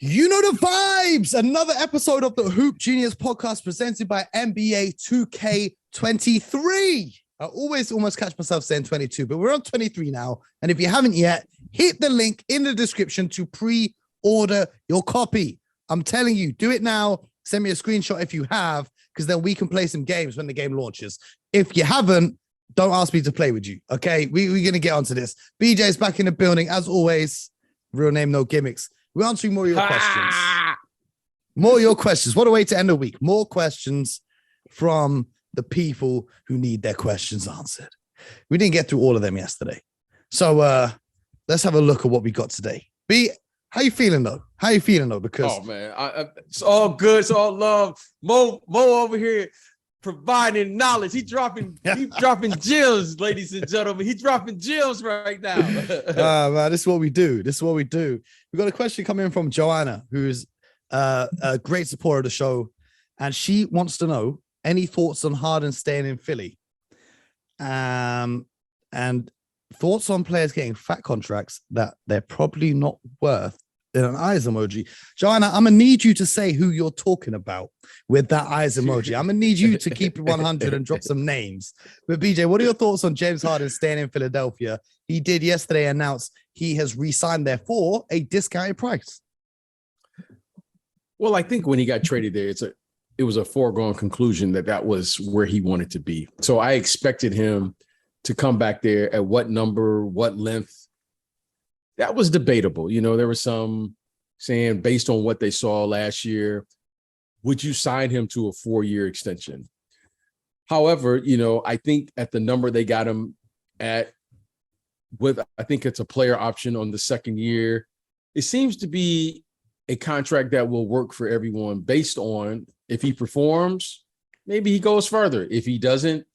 You know the vibes. Another episode of the Hoop Genius podcast presented by NBA 2K23. I always almost catch myself saying 22, but we're on 23 now. And if you haven't yet, hit the link in the description to pre-order your copy. I'm telling you, do it now. Send me a screenshot if you have, because then we can play some games when the game launches. If you haven't, don't ask me to play with you. Okay, we're going to get onto this. BJ's back in the building as always. Real name, no gimmicks. We're answering more of your questions. More of your questions. What a way to end the week. More questions from the people who need their questions answered. We didn't get through all of them yesterday. So let's have a look at what we got today. B, how you feeling though? Because it's all good. It's all love. Mo over here providing knowledge. He's dropping gems, ladies and gentlemen. He's dropping gems right now. Man, this is what we do. We got a question coming in from Joanna, who's a great supporter of the show, and she wants to know any thoughts on Harden staying in Philly, and thoughts on players getting fat contracts that they're probably not worth. In an eyes emoji. Joanna, I'm gonna need you to say who you're talking about with that eyes emoji. I'm gonna need you to keep it 100 and drop some names. But BJ, what are your thoughts on James Harden staying in Philadelphia? He did yesterday announce he has re-signed there for a discounted price. Well, I think when he got traded there, it was a foregone conclusion that was where he wanted to be. So I expected him to come back there at what number, what length. That was debatable. You know, there was some saying based on what they saw last year, would you sign him to a 4-year extension? However, you know, I think at the number they got him at I think it's a player option on the second year. It seems to be a contract that will work for everyone based on if he performs, maybe he goes further. If he doesn't,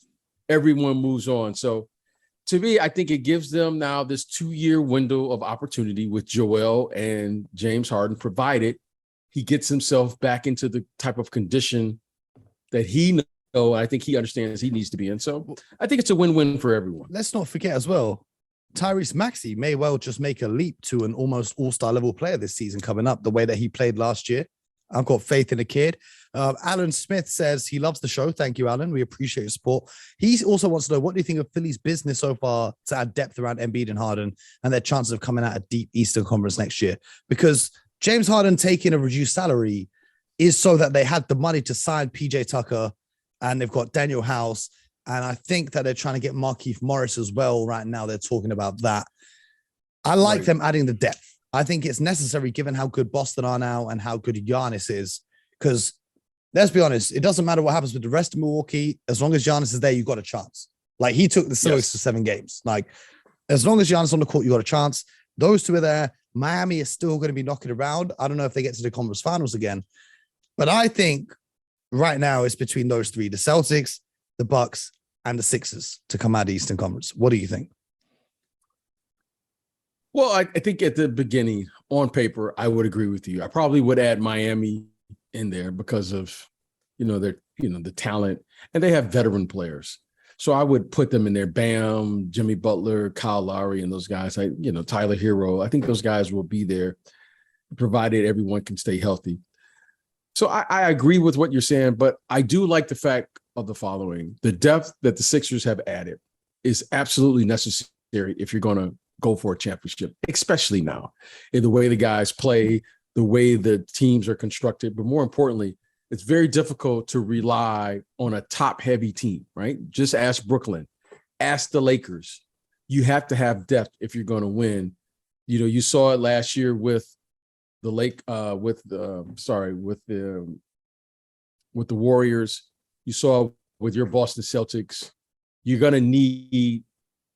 everyone moves on. So to me, I think it gives them now this 2-year window of opportunity with Joel and James Harden, provided he gets himself back into the type of condition that I think he understands he needs to be in. So I think it's a win-win for everyone. Let's not forget as well, Tyrese Maxey may well just make a leap to an almost all-star level player this season coming up, the way that he played last year. I've got faith in the kid. Alan Smith says he loves the show. Thank you, Alan. We appreciate your support. He also wants to know, what do you think of Philly's business so far to add depth around Embiid and Harden and their chances of coming out a deep Eastern Conference next year? Because James Harden taking a reduced salary is so that they had the money to sign PJ Tucker, and they've got Daniel House. And I think that they're trying to get Markieff Morris as well. Right now, they're talking about that. I like them adding the depth. I think it's necessary given how good Boston are now and how good Giannis is. Because let's be honest, it doesn't matter what happens with the rest of Milwaukee. As long as Giannis is there, you've got a chance. Like, he took the Celtics to 7 games. Like, as long as Giannis on the court, you got a chance. Those two are there. Miami is still going to be knocking around. I don't know if they get to the conference finals again. But I think right now it's between those three, the Celtics, the Bucks, and the Sixers to come out of the Eastern Conference. What do you think? Well, I think at the beginning, on paper, I would agree with you. I probably would add Miami in there because of, the talent, and they have veteran players. So I would put them in there. Bam, Jimmy Butler, Kyle Lowry, and those guys. Tyler Hero. I think those guys will be there, provided everyone can stay healthy. So I agree with what you're saying, but I do like the fact of the following: the depth that the Sixers have added is absolutely necessary if you're going to go for a championship, especially now in the way the guys play, the way the teams are constructed. But more importantly, it's very difficult to rely on a top-heavy team, right? Just ask Brooklyn, ask the Lakers. You have to have depth if you're going to win. You saw it last year with the Warriors. You saw with your Boston Celtics. You're going to need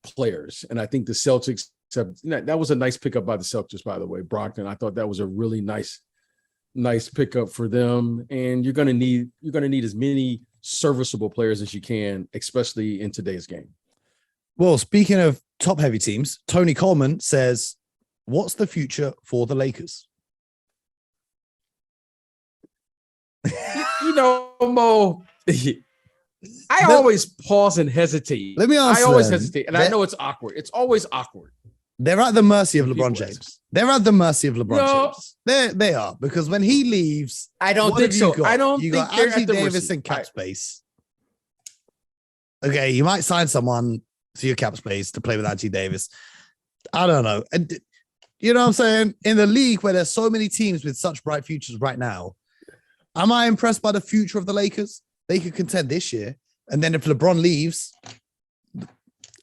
players, and I think the Celtics that was a nice pickup by the Celtics, by the way. Brogdon, I thought that was a really nice pickup for them. And you're going to need as many serviceable players as you can, especially in today's game. Well, speaking of top heavy teams, Tony Coleman says, "What's the future for the Lakers?" Mo. I always pause and hesitate. Let me ask. I always hesitate, and I know it's awkward. It's always awkward. They're at the mercy of People LeBron ask. James. They're at the mercy of LeBron No. James. They are, because when he leaves, I don't what think have so. you got? I don't you think got they're Anthony at the Davis mercy. and cap space. Okay, you might sign someone to your cap space to play with Anthony Davis. I don't know. And you know what I'm saying? In the league where there's so many teams with such bright futures right now, am I impressed by the future of the Lakers? They could contend this year. And then if LeBron leaves,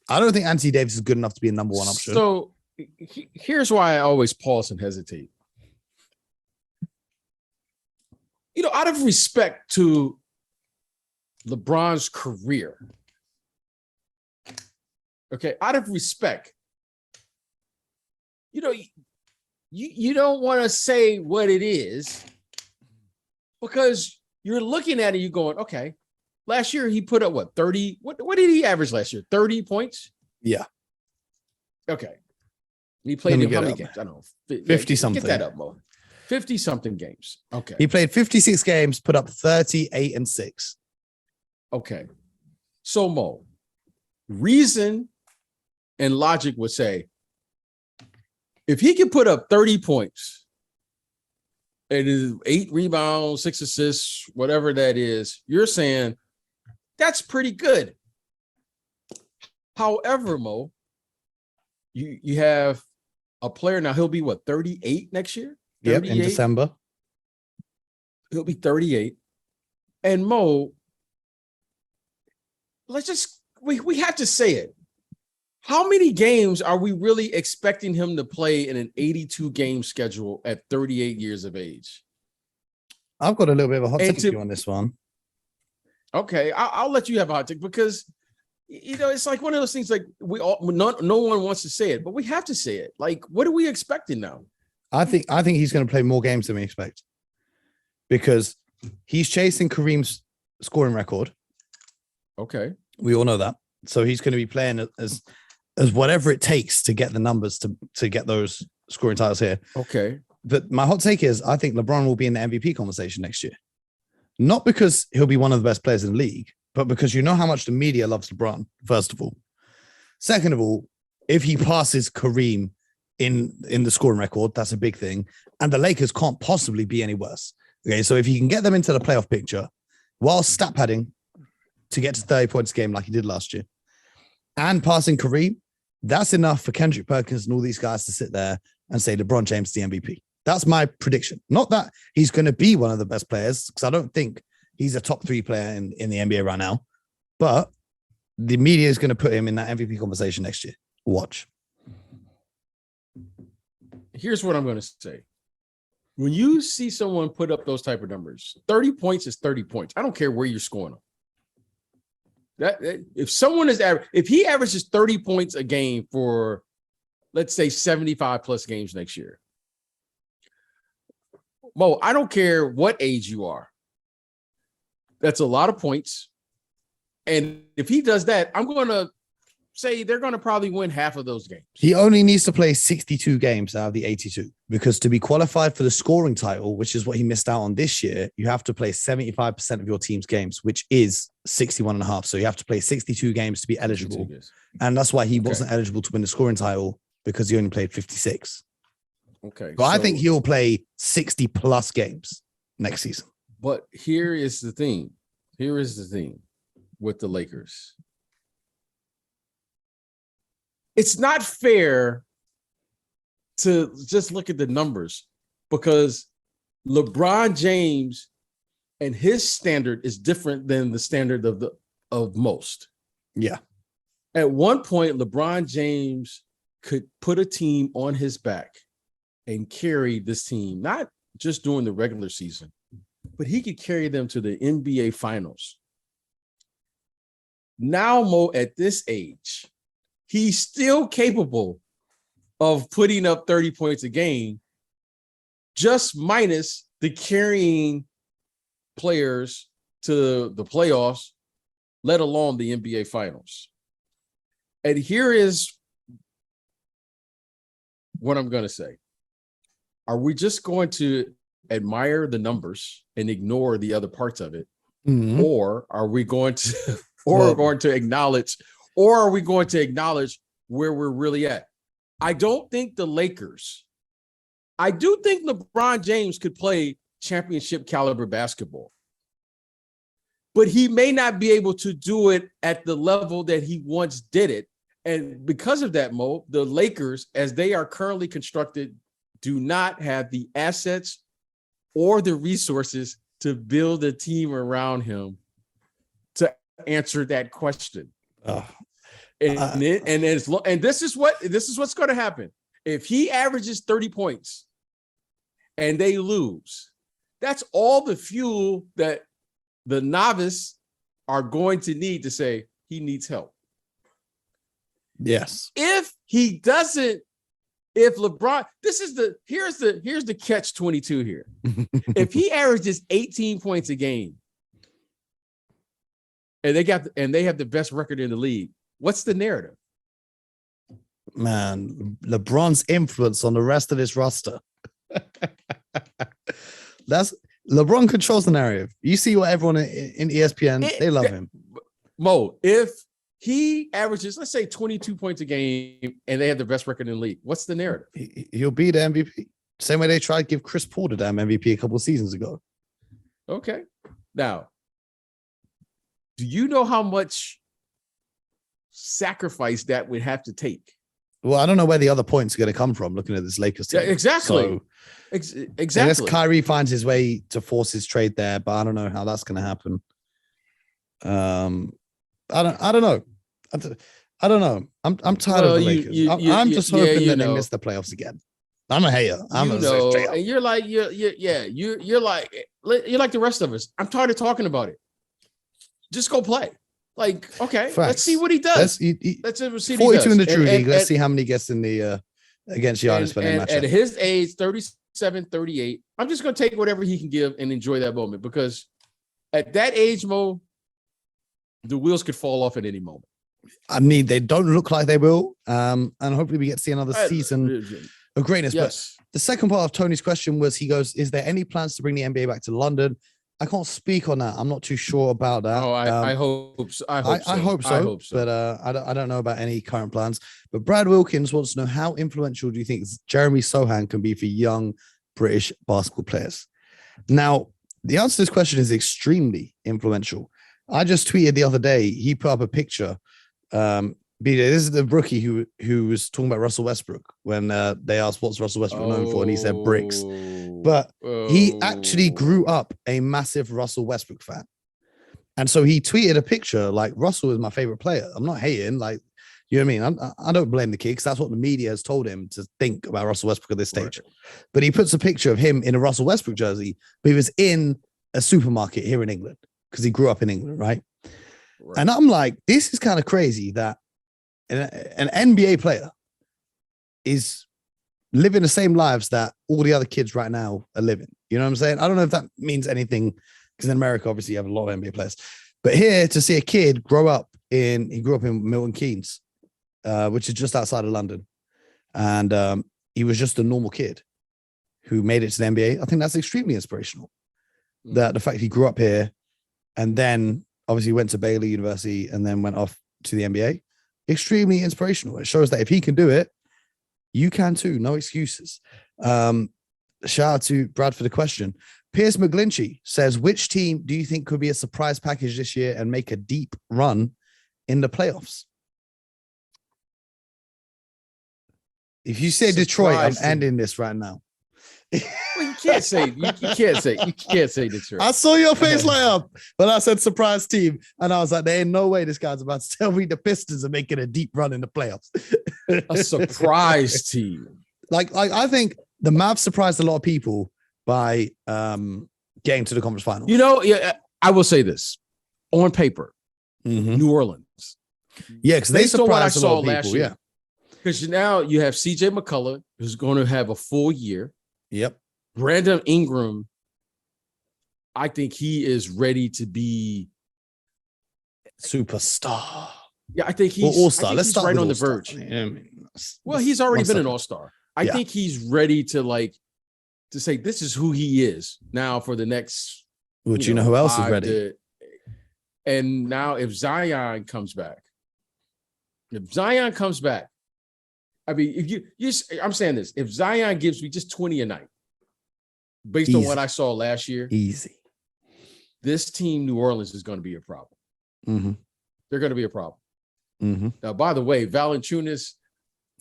I don't think Anthony Davis is good enough to be a number one option. So here's why I always pause and hesitate. You know, out of respect to LeBron's career, okay, out of respect, you know, you don't want to say what it is because you're looking at it, you're going, okay, last year he put up what, 30? What did he average last year? 30 points? Yeah. Okay. He played in how many up. games? I don't know. 50 something. Get that up, Mo. 50 something games. Okay. He played 56 games, put up 38 and 6. Okay. So, Mo, reason and logic would say if he can put up 30 points and is 8 rebounds, 6 assists, whatever that is, you're saying that's pretty good. However, Mo, you have a player now, he'll be what, 38 next year? Yep, in December. He'll be 38. And Mo, let's just, we have to say it. How many games are we really expecting him to play in an 82 game schedule at 38 years of age? I've got a little bit of a hot And take on this one. Okay, I'll let you have a hot take because, you know, it's like one of those things like no one wants to say it, but we have to say it. Like, what are we expecting now? I think he's going to play more games than we expect because he's chasing Kareem's scoring record. Okay. We all know that. So he's going to be playing as whatever it takes to get the numbers to get those scoring titles here. Okay. But my hot take is I think LeBron will be in the MVP conversation next year. Not because he'll be one of the best players in the league, but because you know how much the media loves LeBron, first of all. Second of all, if he passes Kareem in the scoring record, that's a big thing. And the Lakers can't possibly be any worse. Okay, so if he can get them into the playoff picture while stat padding to get to 30 points a game like he did last year and passing Kareem, that's enough for Kendrick Perkins and all these guys to sit there and say LeBron James the MVP. That's my prediction. Not that he's going to be one of the best players, because I don't think he's a top 3 player in the NBA right now. But the media is going to put him in that MVP conversation next year. Watch. Here's what I'm going to say. When you see someone put up those type of numbers, 30 points is 30 points. I don't care where you're scoring them. That if someone is if he averages 30 points a game for, let's say, 75 plus games next year, Mo, I don't care what age you are. That's a lot of points. And if he does that, I'm going to say they're going to probably win half of those games. He only needs to play 62 games out of the 82, because to be qualified for the scoring title, which is what he missed out on this year, you have to play 75% of your team's games, which is 61 and a half. So you have to play 62 games to be eligible. And that's why he wasn't eligible to win the scoring title, because he only played 56. Okay. But I think he'll play 60 plus games next season. But here is the thing. Here is the thing with the Lakers. It's not fair to just look at the numbers, because LeBron James and his standard is different than the standard of most. Yeah. At one point, LeBron James could put a team on his back and carry this team, not just during the regular season, but he could carry them to the NBA Finals. Now, Mo, at this age, he's still capable of putting up 30 points a game, just minus the carrying players to the playoffs, let alone the NBA Finals. And here is what I'm going to say. Are we just going to admire the numbers and ignore the other parts of it? Mm-hmm. Or are we going to, or are we going to acknowledge where we're really at? I don't think the Lakers. I do think LeBron James could play championship caliber basketball, but he may not be able to do it at the level that he once did it. And because of that, Mo, the Lakers, as they are currently constructed, do not have the assets or the resources to build a team around him to answer that question. And this is what's going to happen. If he averages 30 points and they lose, that's all the fuel that the novice are going to need to say he needs help. Yes. If he doesn't, if LeBron, here's the catch 22 here. If he averages 18 points a game and they have the best record in the league, what's the narrative? Man, LeBron's influence on the rest of this roster. LeBron controls the narrative. You see what everyone in ESPN, they love him. Mo, if he averages, let's say 22 points a game and they have the best record in the league, what's the narrative? He'll be the MVP. Same way they tried to give Chris Paul the damn MVP a couple of seasons ago. Okay. Now, do you know how much sacrifice that would have to take? Well, I don't know where the other points are going to come from looking at this Lakers team. Yeah, exactly. So, exactly. Unless Kyrie finds his way to force his trade there, but I don't know how that's going to happen. I don't know. I don't know. I'm tired of the Lakers. I'm just hoping that they miss the playoffs again. I'm a hater. And you're like you're like the rest of us. I'm tired of talking about it. Just go play. Like, okay, Facts. Let's see what he does. Let's see 42 in the Drew League. Let's see how many gets in the against Giannis for that matchup. At his age, 37, 38, I'm just going to take whatever he can give and enjoy that moment, because at that age, Mo, the wheels could fall off at any moment. I mean, they don't look like they will. And hopefully we get to see another season of greatness. Yes. But the second part of Tony's question was, he goes, is there any plans to bring the NBA back to London? I can't speak on that. I'm not too sure about that. Oh, I hope so. I hope so. But I don't know about any current plans. But Brad Wilkins wants to know, how influential do you think Jeremy Sohan can be for young British basketball players? Now, the answer to this question is extremely influential. I just tweeted the other day, he put up a picture. BJ, this is the rookie who was talking about Russell Westbrook when they asked what's Russell Westbrook known for, and he said bricks. But he actually grew up a massive Russell Westbrook fan. And so he tweeted a picture like, Russell is my favorite player. I'm not hating, like, you know what I mean? I don't blame the kid, because that's what the media has told him to think about Russell Westbrook at this stage. Right. But he puts a picture of him in a Russell Westbrook jersey, but he was in a supermarket here in England because he grew up in England, right? And I'm like, this is kind of crazy that an NBA player is living the same lives that all the other kids right now are living. You know what I'm saying? I don't know if that means anything, because in America, obviously, you have a lot of NBA players. But here, to see a kid he grew up in Milton Keynes, which is just outside of London. And he was just a normal kid who made it to the NBA. I think that's extremely inspirational. That the fact he grew up here and then obviously went to Baylor University and then went off to the NBA. Extremely inspirational. It shows that if he can do it, you can too. No excuses. Shout out to Brad for the question. Piers McGlinchey says, which team do you think could be a surprise package this year and make a deep run in the playoffs? If you say Detroit, I'm ending this right now. Well, you can't say Detroit. I saw your face light up, but I said surprise team, and I was like, there ain't no way this guy's about to tell me the Pistons are making a deep run in the playoffs. A surprise team. Like I think the Mavs surprised a lot of people by getting to the conference final. You know, yeah, I will say this on paper, New Orleans. Yeah, because they surprised a lot of people. Last year. Yeah, because now you have CJ McCullough, who's going to have a full year. Yep. Brandon Ingram, I think he is ready to be superstar. Yeah, I think he's all-star. Let's start right on the verge. Well, he's already been an all-star. I think he's ready to say this is who he is now for the next. But you know who else is ready? And now if Zion comes back, I mean, if I'm saying this, if Zion gives me just 20 a night, based on what I saw last year, easy, this team, New Orleans, is going to be a problem. Mm-hmm. They're going to be a problem. Mm-hmm. Now, by the way, Valanciunas,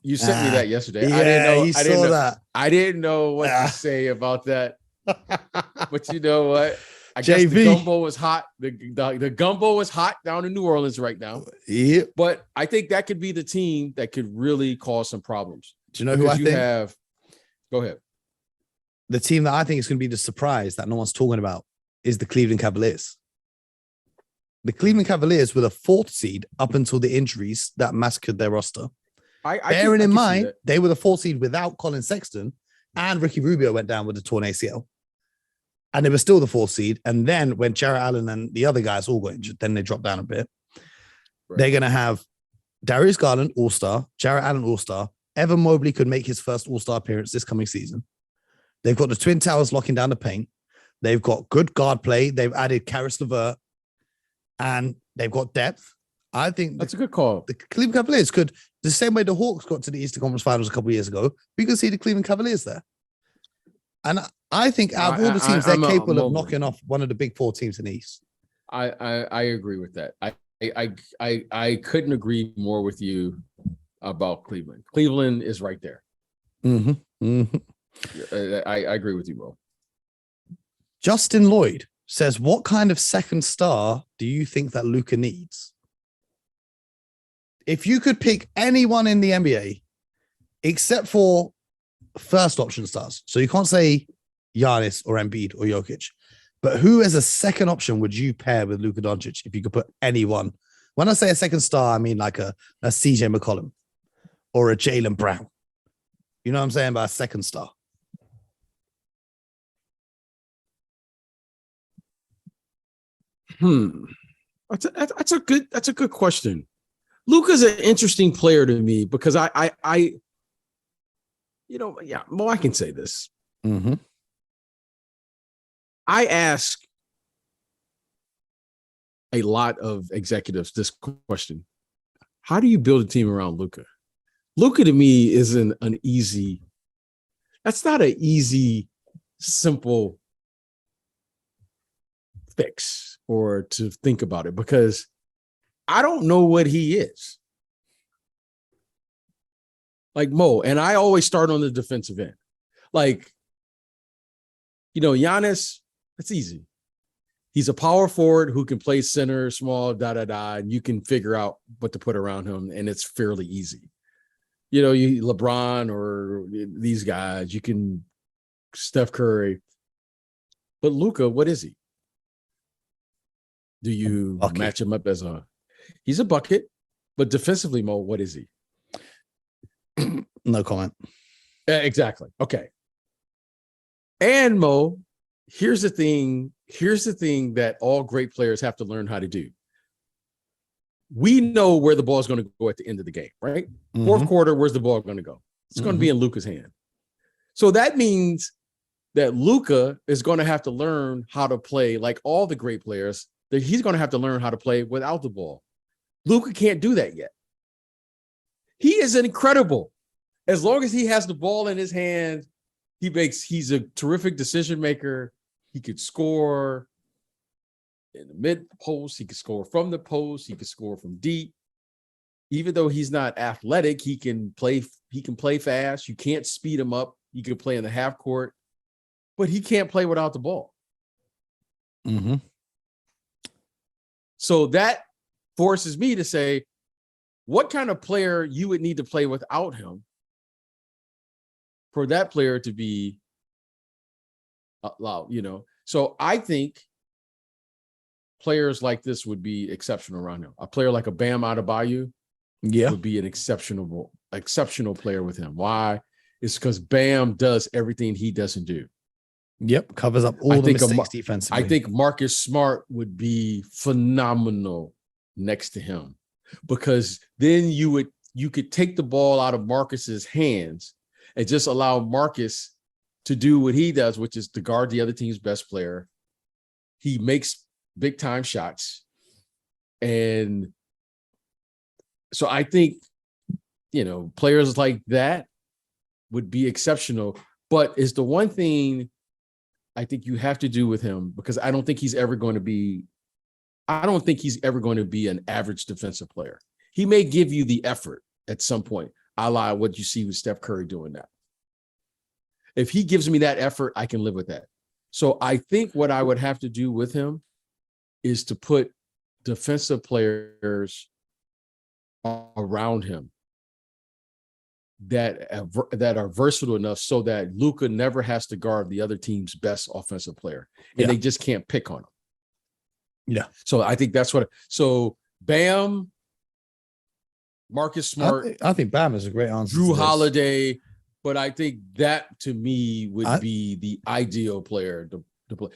you sent me that yesterday. Yeah, I didn't know. You saw that. I didn't know what to say about that. But you know what? I guess JV. the gumbo was hot. The gumbo was hot down in New Orleans right now. Yep. But I think that could be the team that could really cause some problems. Do you know who I think? Go ahead. The team that I think is going to be the surprise that no one's talking about is the Cleveland Cavaliers. The Cleveland Cavaliers were the 4th seed up until the injuries that massacred their roster. Bearing in mind, they were the 4th seed without Colin Sexton, and Ricky Rubio went down with a torn ACL. And they were still the 4th seed. And then when Jarrett Allen and the other guys all got injured, then they dropped down a bit. Right. They're going to have Darius Garland, All-Star, Jarrett Allen, All-Star. Evan Mobley could make his first All-Star appearance this coming season. They've got the Twin Towers locking down the paint. They've got good guard play. They've added Karis LeVert. And they've got depth. I think that's a good call. The Cleveland Cavaliers could, the same way the Hawks got to the Eastern Conference Finals a couple of years ago, we could see the Cleveland Cavaliers there. And I think out of all the teams, they're capable of knocking off one of the big 4 teams in the East. I agree with that. I couldn't agree more with you about Cleveland. Cleveland is right there. Mm-hmm. Mm-hmm. I agree with you, Mo. Justin Lloyd says, what kind of second star do you think that Luka needs? If you could pick anyone in the NBA, except for first option stars, so you can't say Giannis or Embiid or Jokic, but who as a second option would you pair with Luka Doncic if you could put anyone? When I say a second star, I mean like a CJ McCollum or a Jaylen Brown. You know what I'm saying by a second star? That's a good question. Luka's an interesting player to me because I Mo, I can say this. Mm-hmm. I ask a lot of executives this question: how do you build a team around Luka? Luka to me isn't an easy. That's not an easy, simple fix or to think about it because I don't know what he is. Like Mo, and I always start on the defensive end. Like, Giannis, that's easy. He's a power forward who can play center, small, and you can figure out what to put around him, and it's fairly easy. LeBron or these guys, you can Steph Curry. But Luka, what is he? Do you match him up as he's a bucket, but defensively, Mo, what is he? No comment. Exactly. Okay. And Mo, here's the thing that all great players have to learn how to do. We know where the ball is going to go at the end of the game, right? Mm-hmm. Fourth quarter, where's the ball going to go? It's going to be in Luka's hand. So that means that Luka is going to have to learn how to play like all the great players. That he's going to have to learn how to play without the ball. Luka can't do that yet. He is incredible. As long as he has the ball in his hand, he's a terrific decision maker. He could score in the mid post. He could score from the post. He could score from deep. Even though he's not athletic, he can play fast. You can't speed him up. You can play in the half court, but he can't play without the ball. Mm-hmm. So that forces me to say, what kind of player you would need to play without him for that player to be allowed, So I think players like this would be exceptional around him. A player like a Bam Adebayo would be an exceptional player with him. Why? It's because Bam does everything he doesn't do. Yep, covers up all the mistakes defensively. I think Marcus Smart would be phenomenal next to him because then you could take the ball out of Marcus's hands and just allow Marcus to do what he does, which is to guard the other team's best player. He makes big time shots. And so I think players like that would be exceptional. But it's the one thing I think you have to do with him, because I don't think he's ever going to be an average defensive player. He may give you the effort at some point, a la what you see with Steph Curry doing that. If he gives me that effort, I can live with that. So I think what I would have to do with him is to put defensive players around him that are versatile enough so that Luka never has to guard the other team's best offensive player, and they just can't pick on him. Yeah. So I think that's what. So Bam, Marcus Smart, I think Bam is a great answer. Drew Holiday, but I think that to me would be the ideal player to play.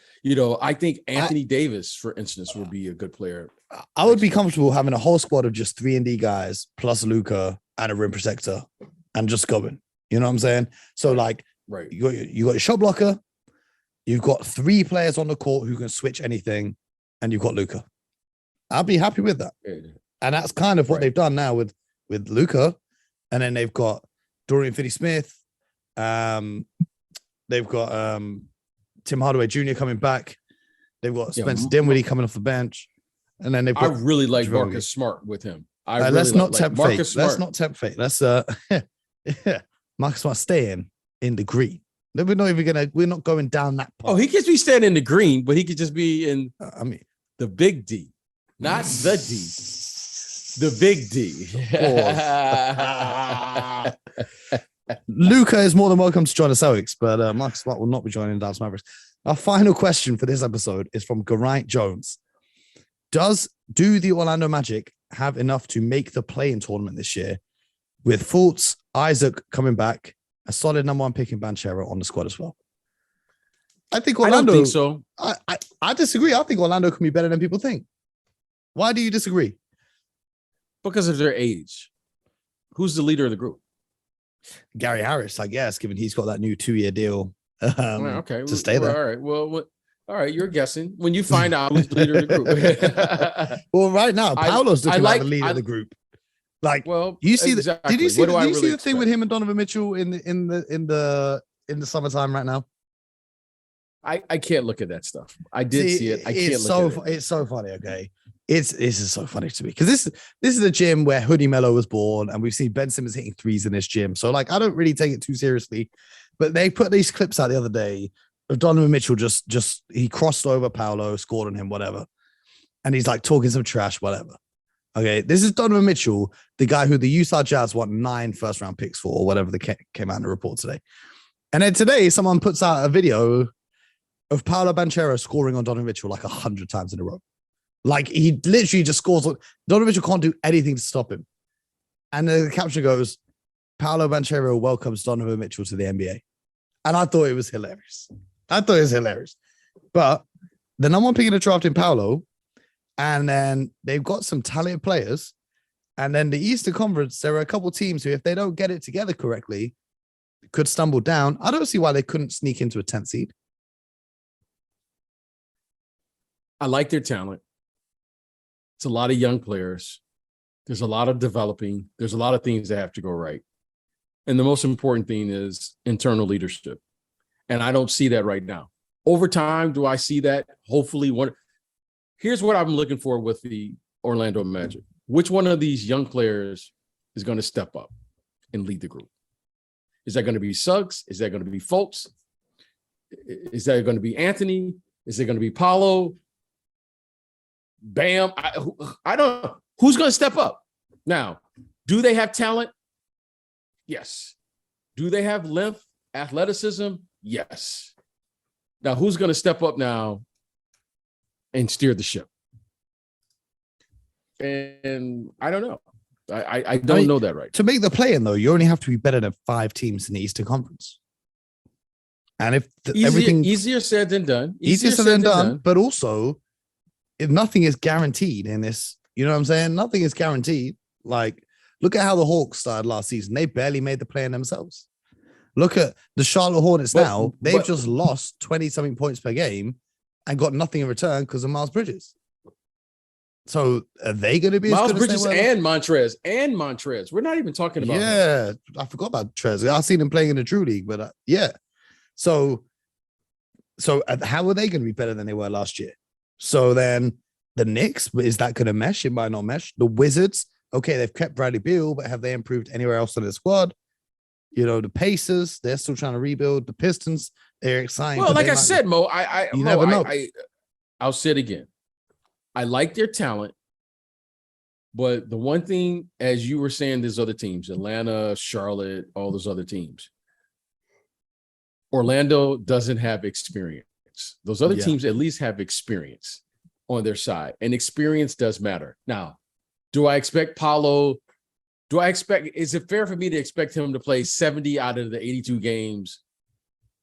I think Anthony Davis, for instance, would be a good player. I would be comfortable having a whole squad of just 3-and-D guys plus Luka and a rim protector and just going. You know what I'm saying? So like, right, you got your shot blocker, you've got 3 players on the court who can switch anything, and you've got Luka. I'll be happy with that. And that's kind of what they've done now with Luka. And then they've got Dorian Finney-Smith. They've got Tim Hardaway Jr. coming back. They've got Spencer Dinwiddie coming off the bench. And then they've got, I really like Marcus Smart with him. Let's not tempt fate. Let's not tempt fate. Let's Marcus Smart staying in the green. We're not going down that path. Oh, he could be staying in the green, but he could just be in the big D, not the D. The big D. Luka is more than welcome to join the Celtics, but Marcus Smart will not be joining Dallas Mavericks. Our final question for this episode is from Geraint Jones. Do the Orlando Magic have enough to make the play-in tournament this year with Fultz, Isaac coming back, a solid number 1 pick in Banchero on the squad as well? I think Orlando. I don't think so. I disagree. I think Orlando can be better than people think. Why do you disagree? Because of their age. Who's the leader of the group? Gary Harris, I guess, given he's got that new 2-year deal to stay there. All right. Well, all right. You're guessing. When you find out who's the leader of the group. Well, right now, Paolo's looking like the leader of the group. Like, you see, exactly. Did you see? Did you see the thing expect? with him and Donovan Mitchell in the summertime right now? I can't look at that stuff. I did see it. I can't look at it. It's so funny. Okay, this is so funny to me because this is a gym where Hoodie Mello was born, and we've seen Ben Simmons hitting threes in this gym. So like, I don't really take it too seriously. But they put these clips out the other day of Donovan Mitchell just he crossed over Paolo, scored on him, whatever, and he's like talking some trash, whatever. Okay, this is Donovan Mitchell, the guy who the Utah Jazz won 9 first-round picks for, or whatever they came out in the report today. And then today, someone puts out a video of Paolo Banchero scoring on Donovan Mitchell like 100 times in a row. Like, he literally just scores. Donovan Mitchell can't do anything to stop him. And the caption goes, Paolo Banchero welcomes Donovan Mitchell to the NBA. And I thought it was hilarious. But the number 1 pick in the draft in Paolo, and then they've got some talented players. And then the Eastern Conference, there are a couple teams who, if they don't get it together correctly, could stumble down. I don't see why they couldn't sneak into a 10th seed. I like their talent. It's a lot of young players. There's a lot of developing. There's a lot of things that have to go right. And the most important thing is internal leadership. And I don't see that right now. Over time, do I see that? Hopefully, here's what I'm looking for with the Orlando Magic. Which one of these young players is going to step up and lead the group? Is that going to be Suggs? Is that going to be Fultz? Is that going to be Anthony? Is it going to be Paolo? Bam. I don't know. Who's going to step up? Now, do they have talent? Yes. Do they have length, athleticism? Yes. Now, who's going to step up now and steer the ship? And I don't know. I don't know that right. To make the play-in, though, you only have to be better than 5 teams in the Eastern Conference. And if everything easier said than done, easier said than done, but also if nothing is guaranteed in this, you know what I'm saying? Nothing is guaranteed. Like, look at how the Hawks started last season. They barely made the play-in themselves. Look at the Charlotte Hornets now. They've just lost 20-something points per game and got nothing in return because of Miles Bridges. So are they going to be Miles as good Bridges as they were? and Montrez. We're not even talking about him. Yeah, I forgot about Trez. I've seen him playing in the Drew League, but yeah. So how are they going to be better than they were last year? So then the Knicks, is that going to mesh? It might not mesh. The Wizards, okay, they've kept Bradley Beal, but have they improved anywhere else on the squad? You know, the Pacers, they're still trying to rebuild. The Pistons, they're exciting. Well, like I said, Mo, You never know. I'll say it again. I like their talent, but the one thing, as you were saying, there's other teams, Atlanta, Charlotte, all those other teams. Orlando doesn't have experience. Those other teams at least have experience on their side, and experience does matter. Now, do I expect Paolo? Is it fair for me to expect him to play 70 out of the 82 games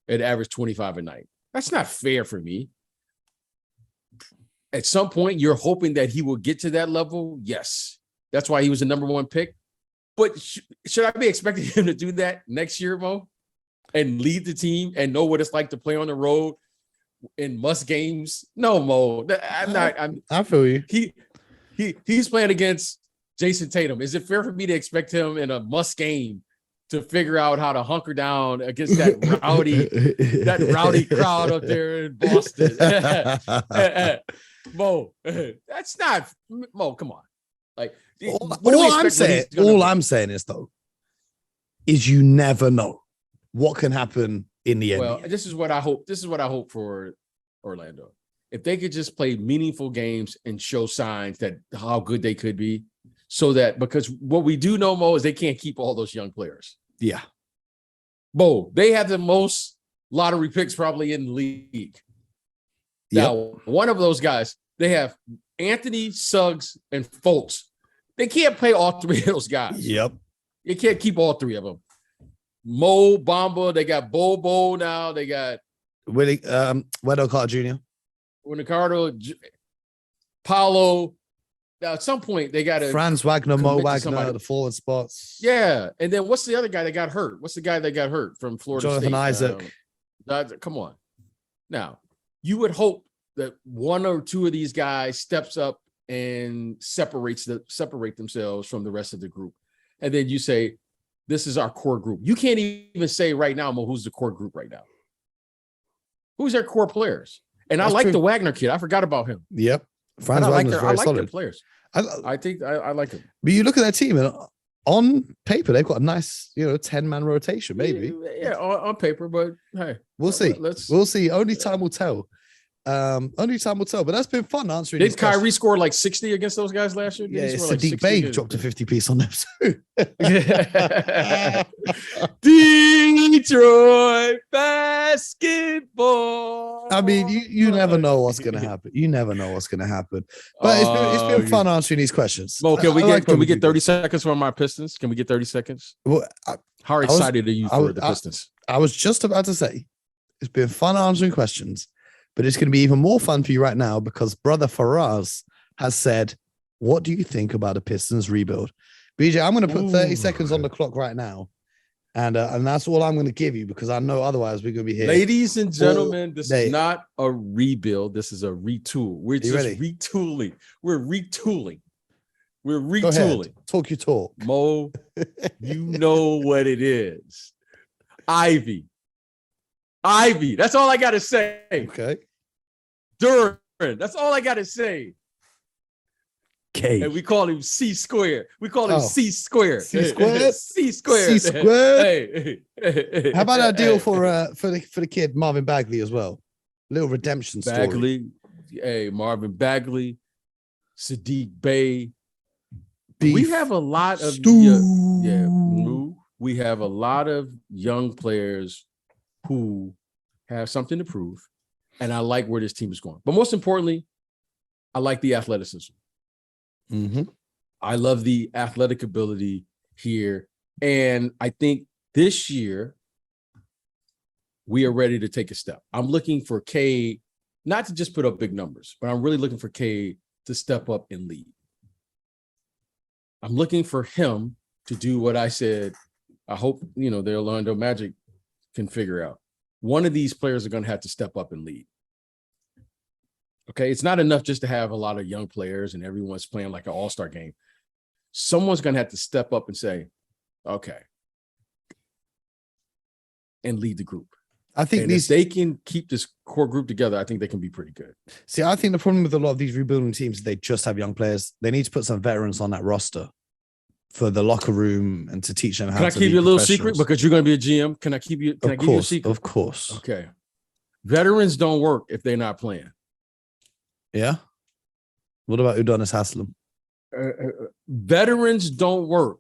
and average 25 a night? That's not fair for me. At some point, you're hoping that he will get to that level. Yes. That's why he was the number one pick. But should I be expecting him to do that next year, Mo? And lead the team and know what it's like to play on the road in must games? No, Mo. I feel you. He's playing against Jason Tatum. Is it fair for me to expect him in a must game to figure out how to hunker down against that rowdy crowd up there in Boston? Mo, that's not Mo. Come on, like all I'm saying is though, is you never know what can happen in the end. Well, this is what I hope. This is what I hope for Orlando. If they could just play meaningful games and show signs that how good they could be, so that because what we do know, Mo, is they can't keep all those young players. Yeah, Mo, they have the most lottery picks probably in the league. Now, one of those guys, they have Anthony, Suggs, and Fultz. They can't play all three of those guys. Yep. They can't keep all three of them. Mo Bamba, they got Bobo now. They got Wendell Carter Jr. Ricardo, Paulo. Now, at some point, they got to Franz Wagner, Mo Wagner, the forward spots. Yeah, and then what's the other guy that got hurt? What's the guy that got hurt from Florida Jonathan State? Isaac. Come on. Now, you would hope that one or two of these guys steps up and separate themselves from the rest of the group. And then you say, this is our core group. You can't even say right now, Mo, who's the core group right now? Who's their core players? And I like the Wagner kid. I forgot about him. Yep. Franz Wagner's very solid. Their players. I think I like him. But you look at that team, and on paper, they've got a nice, 10-man rotation, maybe. Yeah, on paper, but hey. We'll see. We'll see. Only time will tell. Only time will tell. But that's been fun answering. Did Kyrie score like 60 against those guys last year? Yeah, Sadiq Bey dropped a 50-piece on them too. Detroit basketball. I mean, you never know what's gonna happen. You never know what's gonna happen. But it's been fun answering these questions. Mo, can we get 30 seconds from our Pistons? Can we get 30 seconds? Well, how excited are you for the Pistons? I was just about to say it's been fun answering questions, but it's going to be even more fun for you right now because brother Faraz has said, what do you think about the Pistons rebuild? BJ, I'm going to put 30 seconds on the clock right now. And that's all I'm going to give you because I know otherwise we're going to be here. Ladies and gentlemen, this is not a rebuild. This is a retool. We're just retooling. We're retooling. We're retooling. Talk your talk. Mo, you know what it is. Ivy. That's all I got to say. Okay. Duran. That's all I got to say. Okay. And we call him C squared. We call him C squared. C squared? C squared. C squared. Hey. How about that deal for the kid Marvin Bagley as well? Little redemption story. Bagley. Hey, Marvin Bagley. Sadiq Bey. Beef. We have a lot of we have a lot of young players who have something to prove. And I like where this team is going. But most importantly, I like the athleticism. Mm-hmm. I love the athletic ability here. And I think this year we are ready to take a step. I'm looking for Cade, not to just put up big numbers, but I'm really looking for Cade to step up and lead. I'm looking for him to do what I said. I hope, the Orlando Magic can figure out. One of these players are going to have to step up and lead. Okay. It's not enough just to have a lot of young players and everyone's playing like an all-star game. Someone's going to have to step up and say, okay, and lead the group. I think and if they can keep this core group together, I think they can be pretty good. See, I think the problem with a lot of these rebuilding teams is they just have young players. They need to put some veterans on that roster for the locker room and to teach them how to Can I keep you a little secret? Because you're going to be a GM. Can I give you a secret? Of course. Okay. Veterans don't work if they're not playing. Yeah. What about Udonis Haslem? Veterans don't work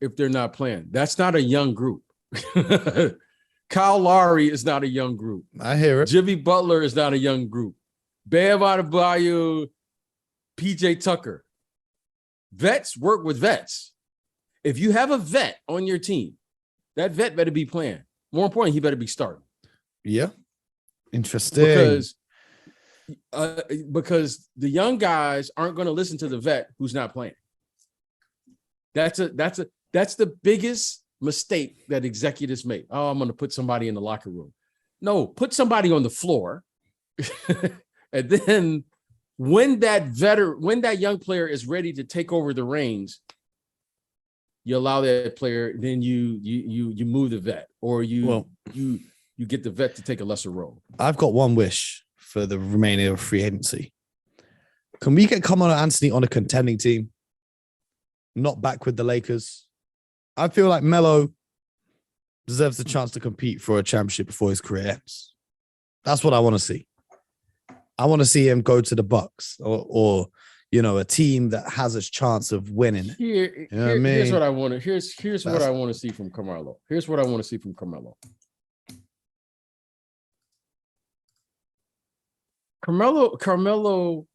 if they're not playing. That's not a young group. Kyle Lowry is not a young group. I hear it. Jimmy Butler is not a young group. Bam Adebayo, PJ Tucker. Vets work with vets. If you have a vet on your team, that vet better be playing. More importantly, he better be starting. Yeah. Interesting. Because the young guys aren't going to listen to the vet who's not playing. That's the biggest mistake that executives make. Oh, I'm going to put somebody in the locker room. No, put somebody on the floor. And then when that young player is ready to take over the reins, you allow that player, then you move the vet, or you get the vet to take a lesser role. I've got one wish for the remaining of free agency. Can we get Carmelo Anthony on a contending team? Not back with the Lakers. I feel like Melo deserves the chance to compete for a championship before his career ends. That's what I want to see. I want to see him go to the Bucks or a team that has a chance of winning. Here's what I want to. Here's what I want to see from Carmelo. Here's what I want to see from Carmelo. Carmelo.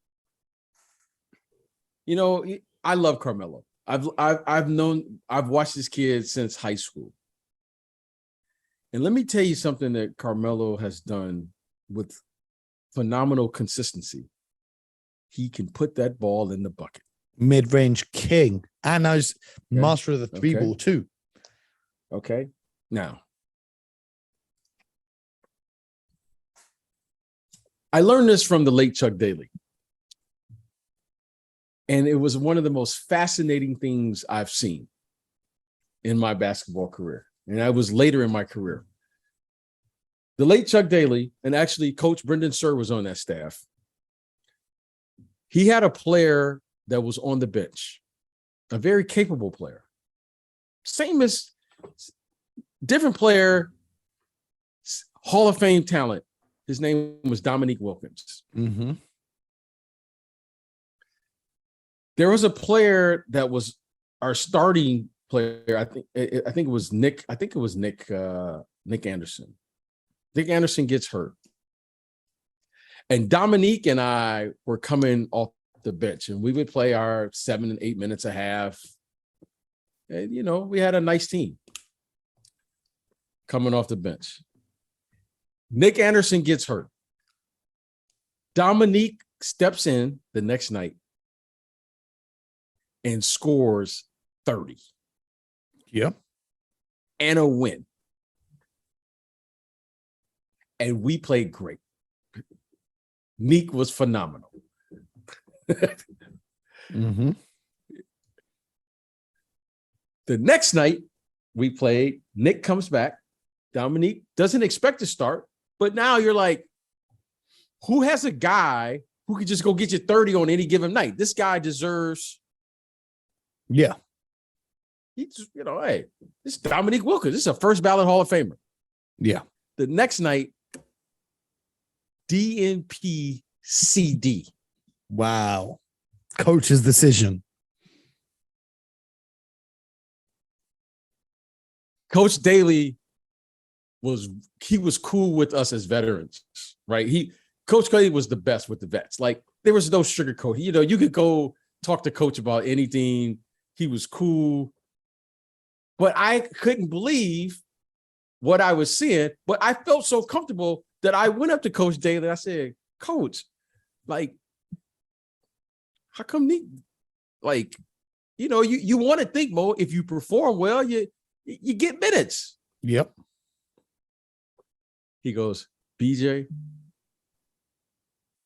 I love Carmelo. I've watched this kid since high school. And let me tell you something that Carmelo has done with phenomenal consistency. He can put that ball in the bucket. Mid-range king. And now he's master of the three ball too. Okay. Now, I learned this from the late Chuck Daly. And it was one of the most fascinating things I've seen in my basketball career. And I was later in my career. The late Chuck Daly, and actually Coach Brendan Suhr was on that staff. He had a player that was on the bench, a very capable player. Same as different player, Hall of Fame talent. His name was Dominique Wilkins. Mm-hmm. There was a player that was our starting player. I think it was Nick. I think it was Nick Anderson. Nick Anderson gets hurt. And Dominique and I were coming off the bench, and we would play our 7 and 8 minutes a half. And, we had a nice team coming off the bench. Nick Anderson gets hurt. Dominique steps in the next night and scores 30. Yep. And a win. And we played great. Neek was phenomenal. Mm-hmm. The next night we played, Nick comes back. Dominique doesn't expect to start, but now you're like, who has a guy who could just go get you 30 on any given night? This guy deserves. Yeah. He's, hey, this is Dominique Wilkins. This is a first ballot Hall of Famer. Yeah. The next night, DNP CD. Wow. Coach's decision. Coach Daly was cool with us as veterans, right? Coach Daly was the best with the vets. Like, there was no sugarcoat. You could go talk to Coach about anything. He was cool. But I couldn't believe what I was seeing. But I felt so comfortable that I went up to Coach Daly. I said, Coach, like, how come you want to think, Mo, if you perform well, you get minutes.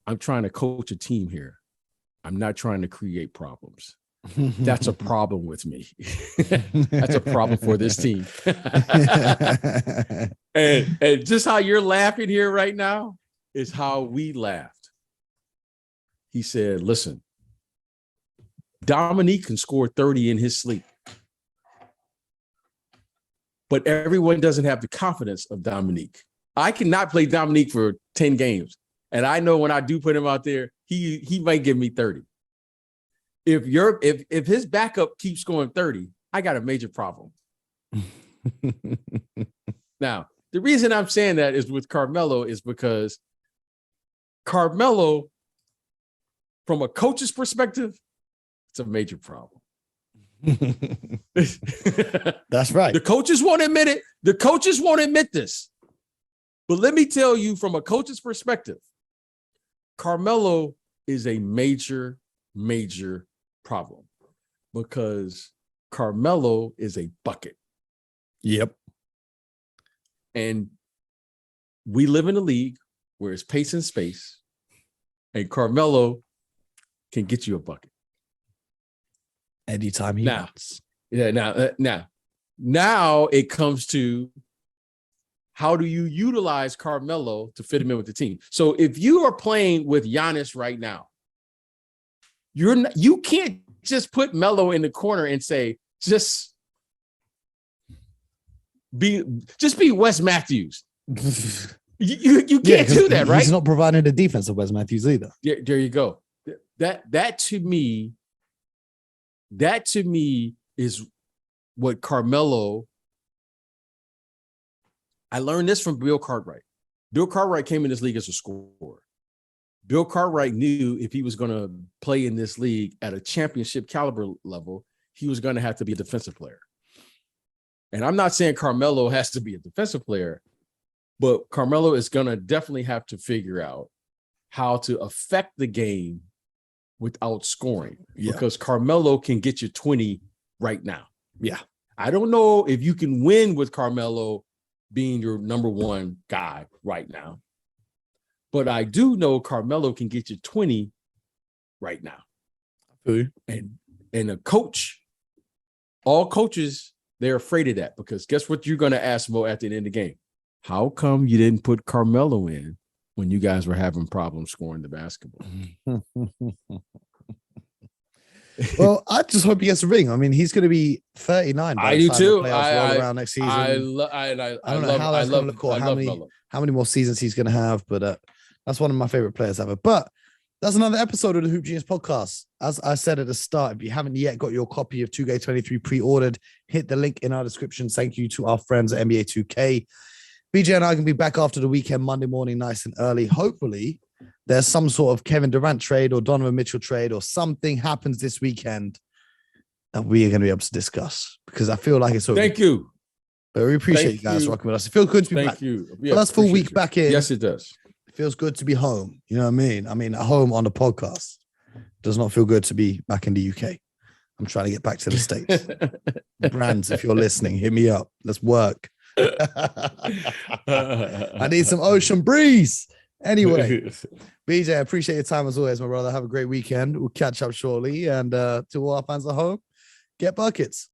I'm trying to coach a team here. I'm not trying to create problems. That's a problem with me. That's a problem for this team. and just how you're laughing here right now is how we laughed. He said, listen, Dominique can score 30 in his sleep. But everyone doesn't have the confidence of Dominique. I cannot play Dominique for 10 games. And I know when I do put him out there, he might give me 30. If his backup keeps scoring 30, I got a major problem. Now, the reason I'm saying that is with Carmelo is because Carmelo, from a coach's perspective, it's a major problem. That's right. The coaches won't admit it. The coaches won't admit this. But let me tell you, from a coach's perspective, Carmelo is a major, major problem because Carmelo is a bucket. Yep. And we live in a league where it's pace and space, and Carmelo can get you a bucket anytime he wants. Yeah. Now it comes to how do you utilize Carmelo to fit him in with the team? So if you are playing with Giannis right now, you can't just put Melo in the corner and say, just be Wes Matthews. You can't do that, right? He's not providing the defense of Wes Matthews either. Yeah, there you go. That to me is what Carmelo. I learned this from Bill Cartwright. Bill Cartwright came in this league as a scorer. Bill Cartwright knew if he was going to play in this league at a championship caliber level, he was going to have to be a defensive player. And I'm not saying Carmelo has to be a defensive player, but Carmelo is going to definitely have to figure out how to affect the game without scoring, because Carmelo can get you 20 right now. Yeah. I don't know if you can win with Carmelo being your number one guy right now, but I do know Carmelo can get you 20 right now. And a coach, all coaches, they're afraid of that, because guess what you're going to ask Mo at the end of the game? How come you didn't put Carmelo in when you guys were having problems scoring the basketball? Well, I just hope he gets a ring. I mean, he's going to be 39. I do too. Around next season. I don't know how that's going to look, or how many more seasons he's going to have, but that's one of my favorite players ever. But that's another episode of the Hoop Genius podcast. As I said at the start, if you haven't yet got your copy of 2K23 pre-ordered, hit the link in our description. Thank you to our friends at NBA 2K. BJ and I can be back after the weekend, Monday morning, nice and early. Hopefully, there's some sort of Kevin Durant trade or Donovan Mitchell trade or something happens this weekend that we are going to be able to discuss, because I feel like it's over. Thank you. But we appreciate you guys rocking with us. It feels good to be back. Thank you. Yeah, first full week back in. Yes, it does. It feels good to be home. You know what I mean? I mean, at home on the podcast. Does not feel good to be back in the UK. I'm trying to get back to the States. Brands, if you're listening, hit me up. Let's work. I need some ocean breeze. Anyway, BJ, I appreciate your time as always, my brother. Have a great weekend. We'll catch up shortly. And to all our fans at home, get buckets.